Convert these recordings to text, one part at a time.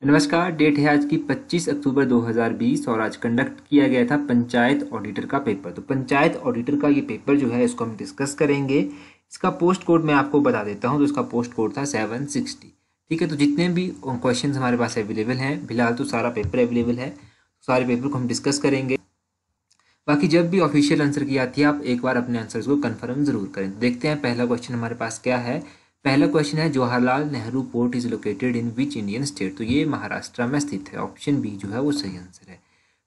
नमस्कार। डेट है आज की 25 अक्टूबर 2020 और आज कंडक्ट किया गया था पंचायत ऑडिटर का पेपर। तो पंचायत ऑडिटर का ये पेपर जो है इसको हम डिस्कस करेंगे। इसका पोस्ट कोड मैं आपको बता देता हूँ। तो इसका पोस्ट कोड था 760। ठीक है, तो जितने भी क्वेश्चंस हमारे पास अवेलेबल हैं, फिलहाल तो सारा पेपर अवेलेबल है, सारे पेपर को हम डिस्कस करेंगे। बाकी जब भी ऑफिशियल आंसर की आती है आप एक बार अपने आंसर्स को कंफर्म जरूर करें। देखते हैं पहला क्वेश्चन हमारे पास क्या है। पहला क्वेश्चन है Jawaharlal Nehru port is located in which Indian state. तो ये महाराष्ट्र में स्थित है। ऑप्शन बी जो है वो सही आंसर है।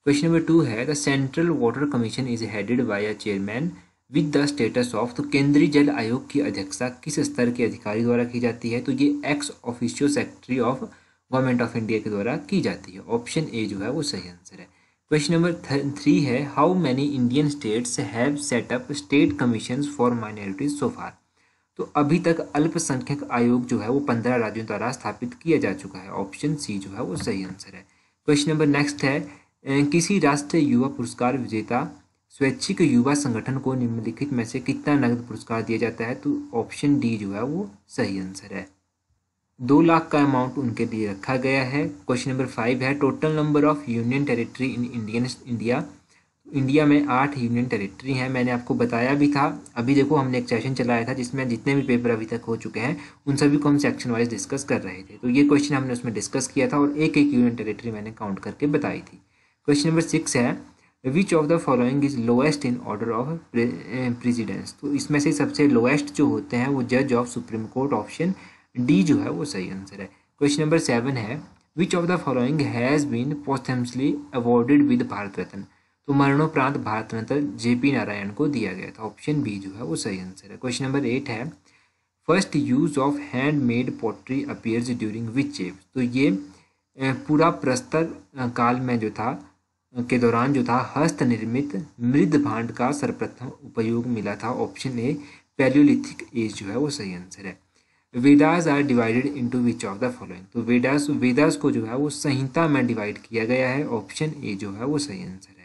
क्वेश्चन नंबर 2 है the central water commission is headed by a chairman with the status of. तो केंद्रीय जल आयोग की अध्यक्षता किस स्तर के अधिकारी द्वारा की जाती है। तो ये ex officio secretary of government of India के द्वारा की जाती है। ऑप्शन ए जो है वो सही आंसर है। क्वेश्चन नंबर 3 है how many Indian states have set up state commissions for minorities so far. तो अभी तक अल्पसंख्यक आयोग जो है वो 15 राज्यों द्वारा स्थापित किया जा चुका है। ऑप्शन सी जो है वो सही आंसर है। क्वेश्चन नंबर नेक्स्ट है किसी राष्ट्रीय युवा पुरस्कार विजेता स्वैच्छिक युवा संगठन को निम्नलिखित में से कितना नगद पुरस्कार दिया जाता है। तो ऑप्शन डी जो है वो सही आंसर है। 2 लाख का अमाउंट उनके लिए रखा गया है। क्वेश्चन नंबर 5 है total number of union territory in India. India में 8 यूनियन टेरिटरी हैं। मैंने आपको बताया भी था। अभी देखो हमने एक सेशन चलाया था जिसमें जितने भी पेपर अभी तक हो चुके हैं उन सभी को हम सेक्शन वाइज डिस्कस कर रहे थे। तो ये क्वेश्चन हमने उसमें डिस्कस किया था और एक एक यूनियन टेरिटरी मैंने काउंट करके बताई थी। क्वेश्चन नंबर 6 है which of the following is lowest in order of precedence. तो इसमें से सबसे लोएस्ट जो होते हैं वो जज of Supreme court. Option D जो है वो सही आंसर है। क्वेश्चन नंबर 7 है which of the following has been posthumously awarded with Bharat Ratna. तो मरणोपरांत भारत रत्न जेपी नारायण को दिया गया था। ऑप्शन बी जो है वो सही आंसर है। क्वेश्चन नंबर 8 है first use of handmade pottery appears during which age. तो ये पूरा प्रस्तर काल में जो था के दौरान जो था हस्त निर्मित मृद भांड का सर्वप्रथम उपयोग मिला था। ऑप्शन ए पैलियोलिथिक एज जो है वो सही आंसर है। Vedas are divided into which of the following. तो वेदास को जो है वो संहिता में डिवाइड किया गया है। ऑप्शन ए जो है वो सही आंसर है।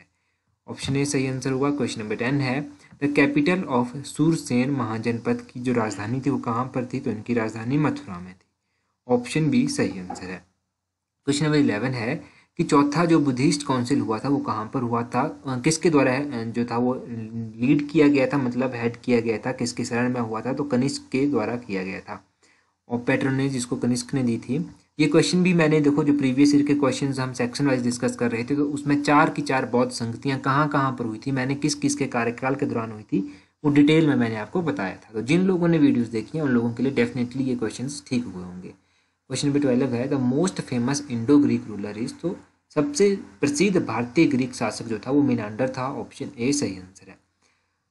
ऑप्शन ए सही आंसर हुआ। क्वेश्चन नंबर 10 है द कैपिटल ऑफ सूरसेन महाजनपद की जो राजधानी थी वो कहाँ पर थी। तो इनकी राजधानी मथुरा में थी। ऑप्शन बी सही आंसर है। क्वेश्चन नंबर 11 है कि चौथा जो बुद्धिस्ट काउंसिल हुआ था वो कहाँ पर हुआ था, किसके द्वारा जो था वो लीड किया गया था, मतलब हेड किया गया था, किसके शरण में हुआ था। तो कनिष्क के द्वारा किया गया था और पैट्रोनेज जिसको कनिष्क ने दी थी। ये क्वेश्चन भी मैंने देखो जो प्रीवियस ईयर के क्वेश्चंस हम सेक्शन वाइज डिस्कस कर रहे थे तो उसमें 4 की 4 बौद्ध संगतियाँ कहाँ कहाँ पर हुई थी, मैंने किस किस के कार्यकाल के दौरान हुई थी वो डिटेल में मैंने आपको बताया था। तो जिन लोगों ने वीडियोस देखी हैं उन लोगों के लिए डेफिनेटली ये क्वेश्चंस ठीक हुए होंगे। क्वेश्चन नंबर 12 है the most famous Indo Greek ruler is. तो सबसे प्रसिद्ध भारतीय ग्रीक शासक जो था वो मिनांडर था। ऑप्शन ए सही आंसर है।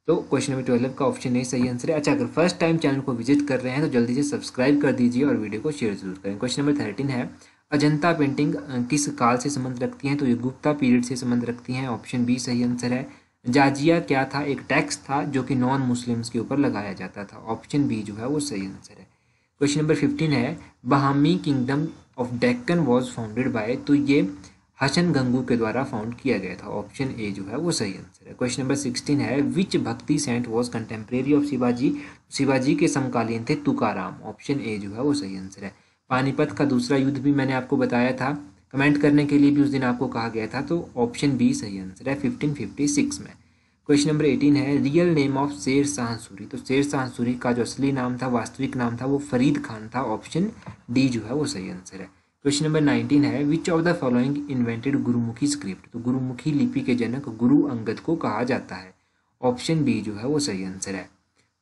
तो क्वेश्चन नंबर 12 का ऑप्शन ए सही आंसर है। अच्छा, अगर फर्स्ट टाइम चैनल को विजिट कर रहे हैं तो जल्दी से सब्सक्राइब कर दीजिए और वीडियो को शेयर जरूर करें। क्वेश्चन नंबर 13 है अजंता पेंटिंग किस काल से संबंध रखती हैं। तो ये गुप्ता पीरियड से संबंध रखती हैं। ऑप्शन बी सही आंसर है। जाजिया क्या था, एक टैक्स था जो कि नॉन मुस्लिम्स के ऊपर लगाया जाता था। ऑप्शन बी जो है वो सही आंसर है। क्वेश्चन नंबर 15 है Bahmani kingdom of Deccan was founded by. तो ये हसन गंगू के द्वारा फाउंड किया गया था। ऑप्शन ए जो है वो सही आंसर है। क्वेश्चन नंबर 16 है which bhakti saint was contemporary of Shivaji. Shivaji के समकालीन थे तुकाराम। ऑप्शन ए जो है वो सही आंसर है। पानीपत का दूसरा युद्ध भी मैंने आपको बताया था, कमेंट करने के लिए भी उस दिन आपको कहा गया था। तो ऑप्शन बी सही आंसर है 1556 में। क्वेश्चन नंबर 18 है real name of Sher Shah Suri. तो शेर शाह सूरी का जो असली नाम था, वास्तविक नाम था, वो फरीद खान था। ऑप्शन डी जो है वो सही आंसर है। क्वेश्चन नंबर 19 है which of the following invented Gurmukhi script. तो गुरुमुखी लिपि के जनक गुरु अंगद को कहा जाता है। ऑप्शन बी जो है वो सही आंसर है।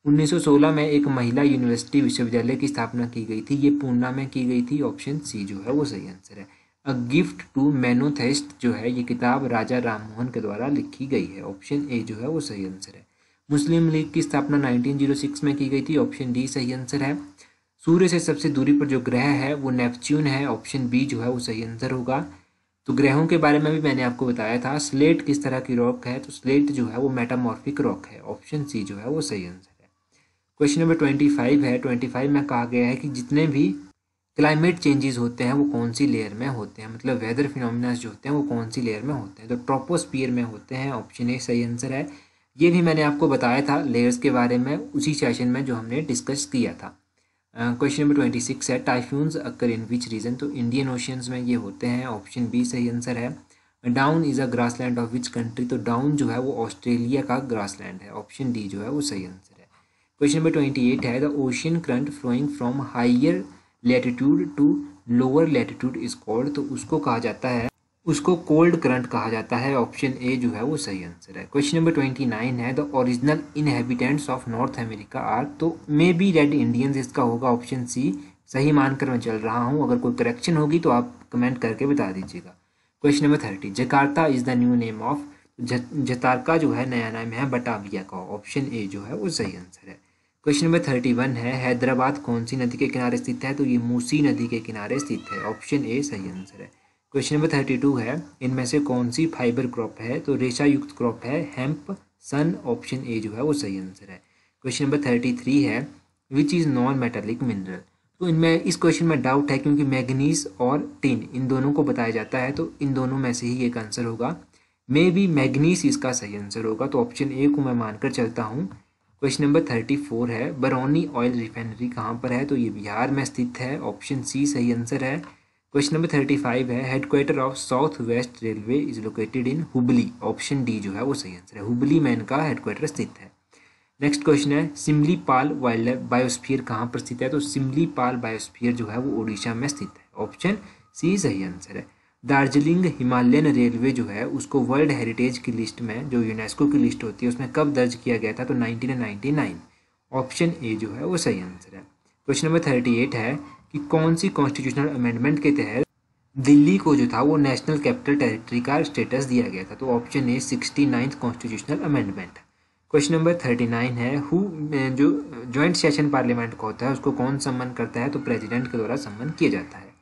1916 में एक महिला यूनिवर्सिटी विश्वविद्यालय की स्थापना की गई थी, ये पूना में की गई थी। ऑप्शन सी जो है वो सही आंसर है। अ गिफ्ट टू मैनोथेस्ट जो है ये किताब राजा राममोहन के द्वारा लिखी गई है। ऑप्शन ए जो है वो सही आंसर है। मुस्लिम लीग की स्थापना 1906 में की गई थी। ऑप्शन डी सही आंसर है। सूर्य से सबसे दूरी पर जो ग्रह है वो नेपच्यून है। ऑप्शन बी जो है वो सही आंसर होगा। तो ग्रहों के बारे में भी मैंने आपको बताया था। स्लेट किस तरह की रॉक है, तो स्लेट जो है वो मेटामॉर्फिक रॉक है। ऑप्शन सी जो है वो सही आंसर है। क्वेश्चन नंबर 25 है। 25 में कहा गया है कि जितने भी क्लाइमेट चेंजेस होते हैं वो कौन सी लेयर में होते हैं, मतलब वेदर फिनोमिना जो होते हैं वो कौन सी लेयर में होते हैं। तो ट्रोपोस्फियर में होते हैं। ऑप्शन ए सही आंसर है। ये भी मैंने आपको बताया था लेयर्स के बारे में उसी सेशन में जो हमने डिस्कस किया था। क्वेश्चन नंबर 26 है typhoons occur in which region, तो इंडियन ओशियंस में ये होते हैं, ऑप्शन बी सही आंसर है। Down is a grassland of which country, तो डाउन जो है वो ऑस्ट्रेलिया का ग्रासलैंड है, ऑप्शन डी जो है वो सही आंसर है। क्वेश्चन नंबर 28 है the ocean current flowing from higher latitude to lower latitude is called, तो उसको कहा जाता है, उसको कोल्ड करंट कहा जाता है, ऑप्शन ए जो है वो सही आंसर है। क्वेश्चन नंबर 29 है the original inhabitants of North America are, तो मे बी रेड इंडियंस इसका होगा, ऑप्शन सी सही मानकर मैं चल रहा हूँ, अगर कोई करेक्शन होगी तो आप कमेंट करके बता दीजिएगा। Question number 30 Jakarta is the new name of, जतारका जो है नया नाम है बटाविया का, ऑप्शन ए जो है वो सही आंसर है। क्वेश्चन नंबर 31 है हैदराबाद कौन सी नदी के किनारे स्थित है, तो ये मूसी नदी के किनारे स्थित है, ऑप्शन ए सही आंसर है। क्वेश्चन नंबर 32 है इनमें से कौन सी फाइबर क्रॉप है, तो रेशा युक्त क्रॉप है हेम्प सन, ऑप्शन ए जो है वो सही आंसर है। क्वेश्चन नंबर 33 है which is non metallic mineral, तो इनमें इस क्वेश्चन में डाउट है क्योंकि मैग्नीज और टिन इन दोनों को बताया जाता है, तो इन दोनों में से ही एक आंसर होगा, मे बी मैग्नीज इसका सही आंसर होगा, तो ऑप्शन ए को मैं मानकर चलता हूँ। क्वेश्चन नंबर 34 है बरौनी ऑयल रिफाइनरी कहाँ पर है, तो ये बिहार में स्थित है, ऑप्शन सी सही आंसर है। क्वेश्चन नंबर 35 है headquarter of south west railway is located in Hubli, option D जो है वो सही आंसर है, हुबली में इनका हेडक्वार्टर स्थित है। नेक्स्ट क्वेश्चन है सिमली पाल वाइल्ड लाइफ बायोस्फीयर कहाँ पर स्थित है, तो सिमली पाल बायोस्फीयर जो है वो उड़ीसा में स्थित है, ऑप्शन सी सही आंसर है। दार्जिलिंग हिमालयन रेलवे जो है उसको वर्ल्ड हेरिटेज की लिस्ट में, जो यूनेस्को की लिस्ट होती है, उसमें कब दर्ज किया गया था, तो 1999, ऑप्शन ए जो है वो सही आंसर है। क्वेश्चन नंबर 38 है कि कौन सी कॉन्स्टिट्यूशनल अमेंडमेंट के तहत दिल्ली को जो था वो नेशनल कैपिटल टेरिटरी का स्टेटस दिया गया था, तो ऑप्शन ए 69th constitutional amendment. Question number 39 है हु, जो ज्वाइंट सेशन पार्लियामेंट का होता है उसको कौन सम्मन करता है, तो प्रेसिडेंट के द्वारा सम्मन किया जाता है,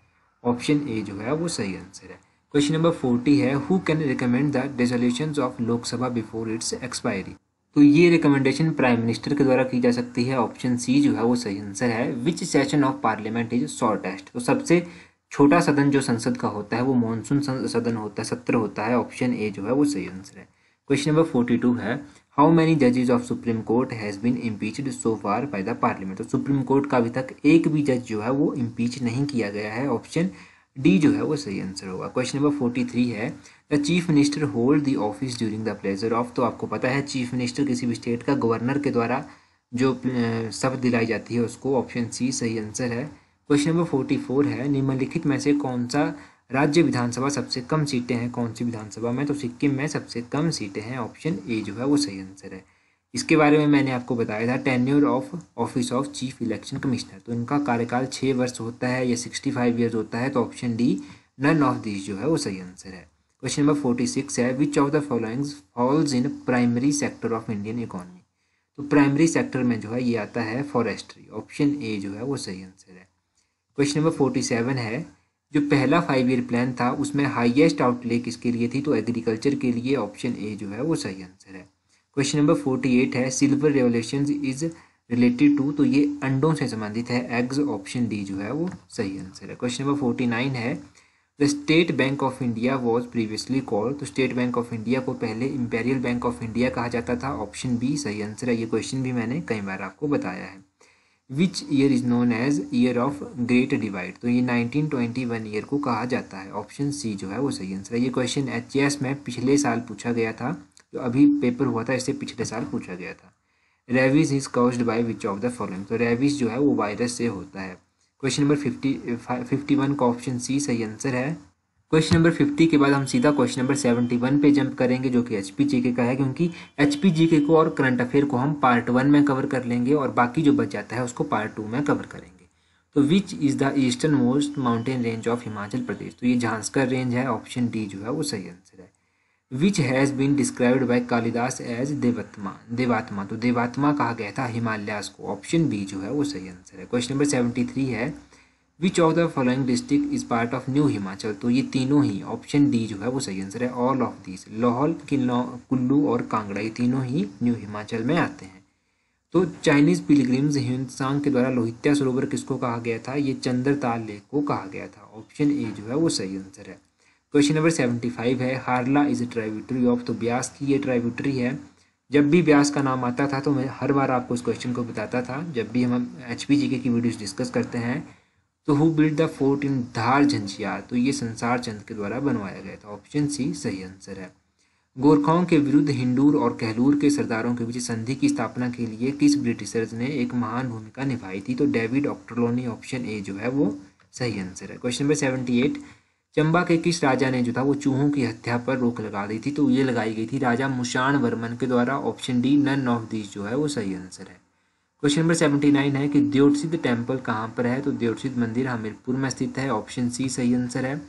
ऑप्शन ए जो है वो सही आंसर है। क्वेश्चन नंबर 40 है who can recommend the dissolutions of Lok Sabha before its expiry, तो ये रिकमेंडेशन प्राइम मिनिस्टर के द्वारा की जा सकती है, ऑप्शन सी जो है वो सही आंसर है। विच session of parliament is shortest, तो सबसे छोटा सदन जो संसद का होता है वो मॉनसून सदन होता है, सत्र होता है, ऑप्शन ए जो है वो सही आंसर है। क्वेश्चन नंबर 42 है हाउ मैनी जजेस of Supreme Court has been impeached so far by the parliament, तो सुप्रीम कोर्ट का अभी तक एक भी जज जो है वो इम्पीच नहीं किया गया है, ऑप्शन डी जो है वो सही आंसर होगा। क्वेश्चन नंबर 43 है the chief minister hold the office during the pleasure of, तो आपको पता है चीफ मिनिस्टर किसी भी स्टेट का गवर्नर के द्वारा जो शपथ दिलाई जाती है उसको, ऑप्शन सी सही आंसर है। क्वेश्चन नंबर 44 है निम्नलिखित में से कौन सा राज्य विधानसभा सबसे कम सीटें हैं कौन सी विधानसभा में, तो सिक्किम में सबसे कम सीटें हैं, ऑप्शन ए जो है वो सही आंसर है। इसके बारे में मैंने आपको बताया था tenure of office of chief election commissioner, तो इनका कार्यकाल 6 वर्ष होता है या 65 ईयर्स होता है, तो option D none of this जो है वो सही आंसर है। क्वेश्चन नंबर 46 है which of the following falls in primary sector of Indian economy, तो प्राइमरी सेक्टर में जो है ये आता है फॉरेस्ट्री, ऑप्शन ए जो है वो सही आंसर है। क्वेश्चन नंबर 47 है जो पहला 5 ईयर प्लान था उसमें हाईएस्ट आउटले किसके लिए थी, तो एग्रीकल्चर के लिए, ऑप्शन ए जो है वो सही आंसर है। क्वेश्चन नंबर 48 है silver revolution is related to, तो ये अंडों से संबंधित है, एग्स, ऑप्शन डी जो है वो सही आंसर है। क्वेश्चन नंबर 49 है the state bank of India was previously called, तो स्टेट बैंक ऑफ इंडिया को पहले इंपेरियल बैंक ऑफ इंडिया कहा जाता था, ऑप्शन बी सही आंसर है। ये क्वेश्चन भी मैंने कई बार आपको बताया है। Which year is known as year of great divide, तो ये 1921 ईयर को कहा जाता है, ऑप्शन सी जो है वो सही आंसर है। ये क्वेश्चन एचएएस में पिछले साल पूछा गया था, जो अभी पेपर हुआ था इससे पिछले साल पूछा गया था। Rabies is caused by which of the following, तो रेविस जो है वो वायरस से होता है। क्वेश्चन नंबर 51 का ऑप्शन सी सही आंसर है। क्वेश्चन नंबर 50 के बाद हम सीधा क्वेश्चन नंबर 71 पे जंप करेंगे जो कि एचपीजीके का है, क्योंकि एचपीजीके को और करंट अफेयर को हम पार्ट 1 में कवर कर लेंगे और बाकी जो बच जाता है उसको पार्ट 2 में कवर करेंगे। तो which is the eastern most mountain range of Himachal Pradesh, तो ये झांसकर रेंज है, ऑप्शन डी जो है वो सही आंसर है। Which has been described by Kalidas as Devatma, तो देवात्मा कहा गया था हिमालयास को, ऑप्शन बी जो है वो सही आंसर है। क्वेश्चन नंबर 73 है which of the following district is part of new Himachal, तो ये तीनों ही, ऑप्शन डी जो है वो सही आंसर है। All of this, Lahaul, Kullu और कांगड़ा, ये तीनों ही न्यू हिमाचल में आते हैं। तो चाइनीज पिलग्रिम्स ह्यूनसांग के द्वारा लोहित्या सरोवर किसको कहा गया था, ये चंद्रताल लेक को कहा गया था, ऑप्शन ए जो है वो सही आंसर है। क्वेश्चन नंबर 75 है हारला इज ए ट्राइब्यूटरी ऑफ, तो ब्यास की ये ट्राइब्यूटरी है जब भी व्यास का नाम आता था तो मैं हर बार आपको उस क्वेश्चन को बताता था जब भी हम HPGK की वीडियोस डिस्कस करते हैं। तो हु बिल्ड द फोर्ट इन धार झंझियार, तो ये संसार चंद के द्वारा बनवाया गया था। ऑप्शन सी सही आंसर है। गोरखाओं के विरुद्ध हिंडूर और कहलूर के सरदारों के बीच संधि की स्थापना के लिए किस ब्रिटिशर्स ने एक महान भूमिका निभाई थी? तो डेविड ऑक्टरलोनी, ऑप्शन ए जो है वो सही आंसर है। क्वेश्चन नंबर 78, चंबा के किस राजा ने जो था वो चूहों की हत्या पर रोक लगा दी थी? तो ये लगाई गई थी राजा मुशाण वर्मन के द्वारा। Option D none of these जो है वो सही आंसर है। क्वेश्चन नंबर 79 है कि द्योतसिद्ध टेम्पल कहाँ पर है? तो द्योतसिद्ध मंदिर हमीरपुर में स्थित है। ऑप्शन सी सही आंसर है।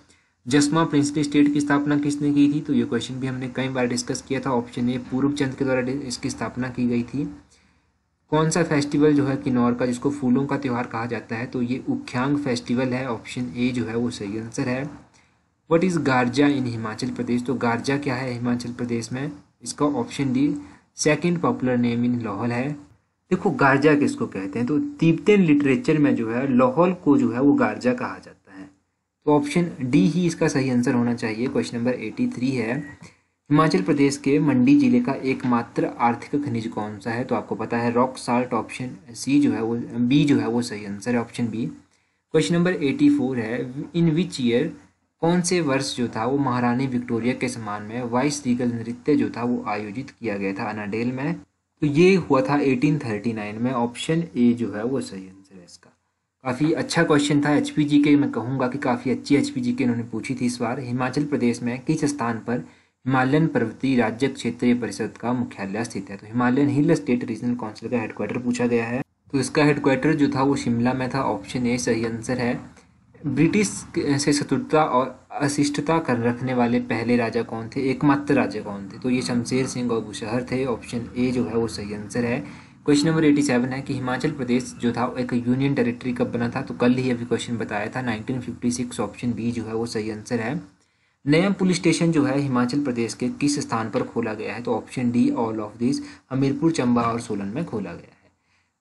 जसमा प्रिंसली स्टेट की स्थापना किसने की थी? तो ये क्वेश्चन भी हमने कई बार डिस्कस किया था। ऑप्शन ए पूर्वचंद के द्वारा इसकी स्थापना की गई थी। कौन सा फेस्टिवल जो है किन्नौर का जिसको फूलों का त्यौहार कहा जाता है? तो ये उख्यांग फेस्टिवल है। ऑप्शन ए जो है वो सही आंसर है। व्हाट इज़ गारजा इन हिमाचल प्रदेश? तो गारजा क्या है हिमाचल प्रदेश में? इसका option D second popular name in Lahaul है। देखो गारजा किसको कहते हैं? तो तिब्बतन लिटरेचर में जो है लाहौल को जो है वो गारजा कहा जाता है। तो ऑप्शन डी ही इसका सही आंसर होना चाहिए। क्वेश्चन नंबर 83 है, हिमाचल प्रदेश के मंडी जिले का एकमात्र आर्थिक खनिज कौन सा है? तो आपको पता है रॉक साल्ट। ऑप्शन सी जो है वो बी जो है वो सही आंसर है, ऑप्शन बी। क्वेश्चन नंबर 84 है, इन विच ईयर, कौन से वर्ष जो था वो महारानी विक्टोरिया के सम्मान में वाइस रीगल नृत्य जो था वो आयोजित किया गया था अनाडेल में? तो ये हुआ था 1839 में। ऑप्शन ए जो है वो सही आंसर है इसका। काफ़ी अच्छा क्वेश्चन था HPGK, मैं कहूँगा कि काफ़ी अच्छी HPGK इन्होंने पूछी थी इस बार। हिमाचल प्रदेश में किस स्थान पर हिमालयन पर्वतीय राज्य क्षेत्रीय परिषद का मुख्यालय स्थित है? तो Himalayan hill state regional council का हेडक्वार्टर पूछा गया है। तो इसका हेडक्वार्टर जो था वो शिमला में था। ऑप्शन ए सही आंसर है। ब्रिटिश से शत्रुता और अशिष्टता कर रखने वाले पहले राजा कौन थे? एकमात्र राजा कौन थे? तो ये शमशेर सिंह और बुशहर थे। ऑप्शन ए जो है वो सही आंसर है। क्वेश्चन नंबर 87 है कि हिमाचल प्रदेश जो था एक यूनियन टेरिटरी कब बना था? तो कल ही अभी क्वेश्चन बताया था 1956। ऑप्शन बी जो है वो सही आंसर है। नया पुलिस स्टेशन जो है हिमाचल प्रदेश के किस स्थान पर खोला गया है? तो option D all of this, Hamirpur, Chamba और सोलन में खोला गया है।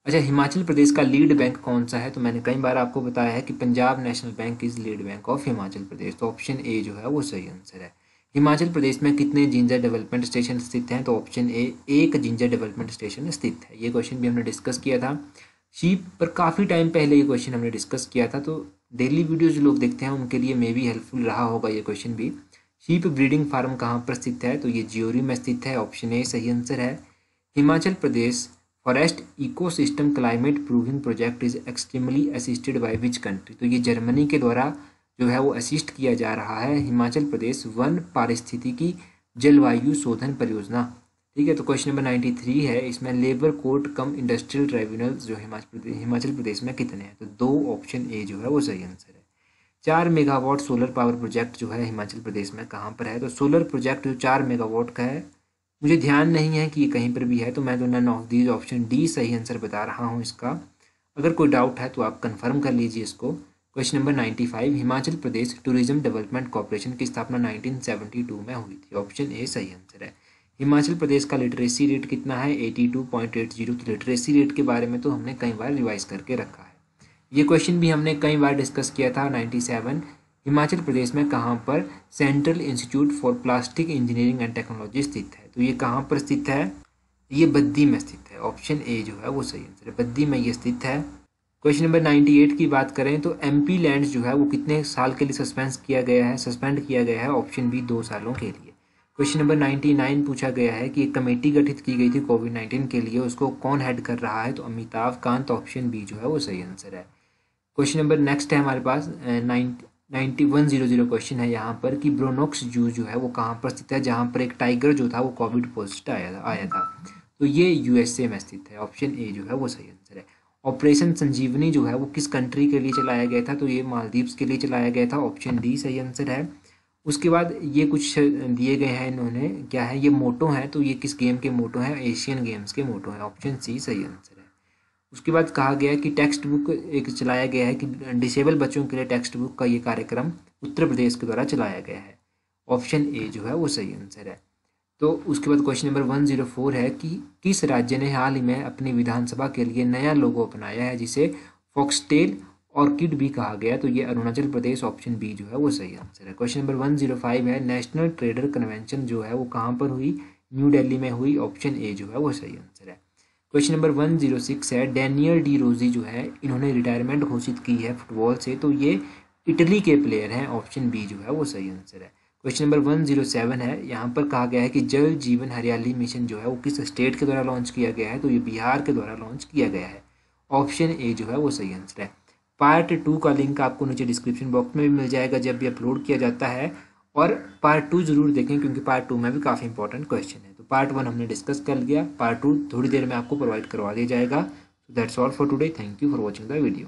अच्छा, हिमाचल प्रदेश का लीड बैंक कौन सा है? तो मैंने कई बार आपको बताया है कि Punjab National Bank is lead bank of Himachal Pradesh. तो ऑप्शन ए जो है वो सही आंसर है। हिमाचल प्रदेश में कितने जिंजर डेवलपमेंट स्टेशन स्थित हैं? तो ऑप्शन ए एक जिंजर डेवलपमेंट स्टेशन स्थित है। ये क्वेश्चन भी हमने डिस्कस किया था शीप पर काफ़ी टाइम पहले। ये क्वेश्चन हमने डिस्कस किया था, तो डेली वीडियो जो लोग देखते हैं उनके लिए मे भी हेल्पफुल रहा होगा ये क्वेश्चन भी। शीप ब्रीडिंग फार्म कहाँ पर स्थित है? तो ये जियोरी में स्थित है। ऑप्शन ए सही आंसर है। Himachal Pradesh forest ecosystem climate proofing project is extremely assisted by which country? तो ये जर्मनी के द्वारा जो है वो असिस्ट किया जा रहा है हिमाचल प्रदेश वन पारिस्थितिकी जलवायु शोधन परियोजना। ठीक है, तो क्वेश्चन नंबर 93 है, इसमें लेबर कोर्ट कम इंडस्ट्रियल ट्राइब्यूनल्स जो हिमाचल प्रदेश में कितने हैं? तो दो। ऑप्शन ए जो है वो सही आंसर है। 4 मेगावाट सोलर पावर प्रोजेक्ट जो है हिमाचल प्रदेश में कहाँ पर है? तो सोलर प्रोजेक्ट जो 4 मेगावाट का है, मुझे ध्यान नहीं है कि ये कहीं पर भी है, तो मैं तो none of these, option D सही आंसर बता रहा हूँ इसका। अगर कोई डाउट है तो आप कंफर्म कर लीजिए इसको। Question number 95, Himachal Pradesh tourism development corporation की स्थापना 1972 में हुई थी। ऑप्शन ए सही आंसर है। हिमाचल प्रदेश का लिटरेसी रेट कितना है? 82.80। तो लिटरेसी रेट के बारे में तो हमने कई बार रिवाइज करके रखा है। ये क्वेश्चन भी हमने कई बार डिस्कस किया था। 97, हिमाचल प्रदेश में कहाँ पर central institute for plastic engineering and technology स्थित है? तो ये कहाँ पर स्थित है? ये बद्दी में स्थित है। ऑप्शन ए जो है वो सही आंसर है, बद्दी में ये स्थित है। क्वेश्चन नंबर 98 की बात करें तो MP लैंड्स जो है वो कितने साल के लिए सस्पेंड किया गया है? ऑप्शन बी 2 सालों के लिए। क्वेश्चन नंबर 99 पूछा गया है कि एक कमेटी गठित की गई थी कोविड-19 के लिए, उसको कौन हेड कर रहा है? तो अमिताभ कांत। ऑप्शन बी जो है वो सही आंसर है। क्वेश्चन नंबर नेक्स्ट है हमारे पास 9100 क्वेश्चन है यहाँ पर कि ब्रोनॉक्स जू जो है वो कहाँ पर स्थित है, जहाँ पर एक टाइगर जो था वो कोविड पॉजिटिव आया था। तो ये USA में स्थित है। ऑप्शन ए जो है वो सही आंसर है। ऑपरेशन संजीवनी जो है वो किस कंट्री के लिए चलाया गया था? तो ये मालदीव्स के लिए चलाया गया था। ऑप्शन डी सही आंसर है। उसके बाद ये कुछ दिए गए हैं इन्होंने, क्या है ये मोटो है, तो ये किस गेम के मोटो हैं? एशियन गेम्स के मोटो हैं। ऑप्शन सी सही आंसर है। उसके बाद कहा गया कि टेक्स्ट बुक एक चलाया गया है कि डिसेबल बच्चों के लिए टेक्स्ट बुक का ये कार्यक्रम उत्तर प्रदेश के द्वारा चलाया गया है। ऑप्शन ए जो है वो सही आंसर है। तो उसके बाद क्वेश्चन नंबर 104 है कि किस राज्य ने हाल ही में अपनी विधानसभा के लिए नया लोगो अपनाया है जिसे फॉक्सटेल ऑर्किड भी कहा गया? तो ये अरुणाचल प्रदेश। ऑप्शन बी जो है वो सही आंसर है। क्वेश्चन नंबर 105 है, नेशनल ट्रेडर कन्वेंशन जो है वो कहाँ पर हुई? न्यू दिल्ली में हुई, ऑप्शन ए जो है वो सही आंसर है। क्वेश्चन नंबर 106 है, डैनियल डी रोजी जो है इन्होंने रिटायरमेंट घोषित की है फुटबॉल से, तो ये इटली के प्लेयर हैं, ऑप्शन बी जो है वो सही आंसर है। क्वेश्चन नंबर 107 है, यहाँ पर कहा गया है कि जल जीवन हरियाली मिशन जो है वो किस स्टेट के द्वारा लॉन्च किया गया है, तो ये बिहार के द्वारा लॉन्च किया गया है, ऑप्शन ए जो है वो सही आंसर है। पार्ट 2 का लिंक आपको नीचे डिस्क्रिप्शन बॉक्स में भी मिल जाएगा जब भी अपलोड किया जाता है, और पार्ट 2 जरूर देखें क्योंकि पार्ट 2 में भी काफ़ी इंपॉर्टेंट क्वेश्चन है। तो पार्ट 1 हमने डिस्कस कर लिया, पार्ट 2 थोड़ी देर में आपको प्रोवाइड करवा दिया जाएगा। That's all for today, thank you for watching the video.